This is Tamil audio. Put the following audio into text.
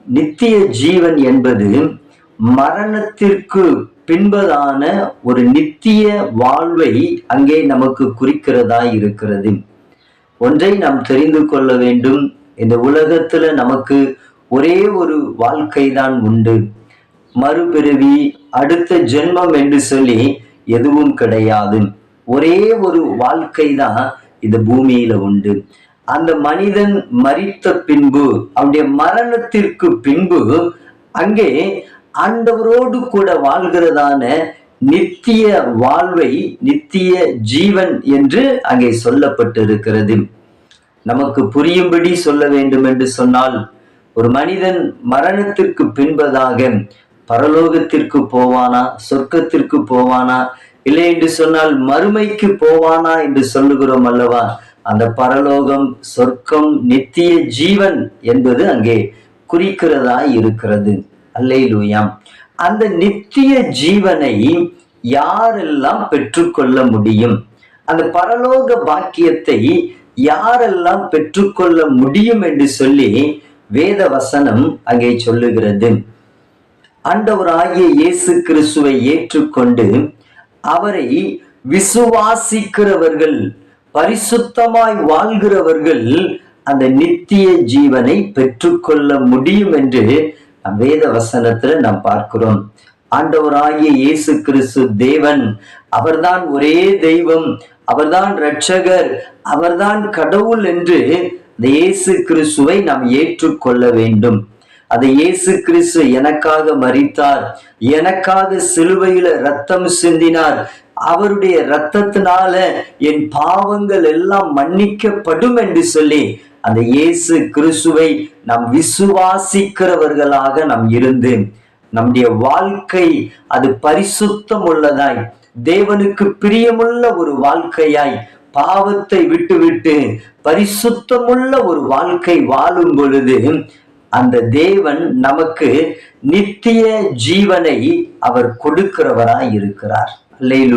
நித்திய ஜீவன் என்பது மரணத்திற்கு பின்பதான ஒரு நித்திய வாழ்வை அங்கே நமக்கு குறிக்கிறதா இருக்கிறது. ஒன்றை நாம் தெரிந்து கொள்ள வேண்டும், இந்த உலகத்துல நமக்கு ஒரே ஒரு வாழ்க்கை தான் உண்டு. மறுபிறவி, அடுத்த ஜென்மம் என்று சொல்லி எதுவும் கிடையாது. ஒரே ஒரு வாழ்க்கை தான் இந்த பூமியில உண்டு. அந்த மனிதன் மரித்த பின்பு, அவனுடைய மரணத்திற்கு பின்பு அங்கே ஆண்டவரோடு கூட வாழ்கிறதான நித்திய வாழ்வை, நித்திய ஜீவன் என்று அங்கே சொல்லப்பட்டிருக்கிறது. நமக்கு புரியும்படி சொல்ல வேண்டும் என்று சொன்னால், ஒரு மனிதன் மரணத்திற்கு பின்பதாக பரலோகத்திற்கு போவானா, சொர்க்கத்திற்கு போவானா, இல்லை என்று சொன்னால் மறுமைக்கு போவானா என்று சொல்லுகிறோம் அல்லவா? அந்த பரலோகம், சொர்க்கம், நித்திய ஜீவன் என்பது அங்கே குறிக்கிறதா இருக்கிறது. அல்லேலூயா. அந்த நித்திய ஜீவனை யாரெல்லாம் பெற்றுக்கொள்ள முடியும்? அந்த பரலோக பாக்கியத்தை யாரெல்லாம் பெற்றுக்கொள்ள முடியும் என்று சொல்லி வேத வசனம் அங்கே சொல்லுகிறது. ஆண்டவராகிய இயேசு கிறிஸ்துவை ஏற்றுக்கொண்டு அவரை விசுவாசிக்கிறவர்கள், பரிசுத்தமாய் வாழ்கிறவர்கள் அந்த நித்திய ஜீவனை பெற்றுக்கொள்ள முடியும் என்று வேத வசனத்துல நாம் பார்க்கிறோம். ஆண்டவராகிய இயேசு கிறிஸ்து தேவன், அவர்தான் ஒரே தெய்வம், அவர்தான் இரட்சகர், அவர்தான் கடவுள் என்று இயேசு கிறிஸ்துவை நாம் ஏற்றுக்கொள்ள வேண்டும். அது இயேசு கிறிஸ்து எனக்காக மரித்தார், எனக்காக சிலுவையில ரத்தம் சிந்தினார், அவருடைய இரத்தத்தினால என் பாவங்கள் எல்லாம் மன்னிக்கப்படும் என்று சொல்லி அந்த இயேசு கிறிஸ்துவை நாம் விசுவாசிக்கிறவர்களாக நாம் இருந்து நம்முடைய வாழ்க்கை அது பரிசுத்தம் உள்ளதாய், தேவனுக்கு பிரியமுள்ள ஒரு வாழ்க்கையாய், பாவத்தை விட்டுவிட்டு பரிசுத்தமுள்ள ஒரு வாழ்க்கை வாழும் பொழுது அந்த தேவன் நமக்கு நித்திய ஜீவனை அவர் கொடுக்கிறவராய் இருக்கிறார். அல்லேலூயா.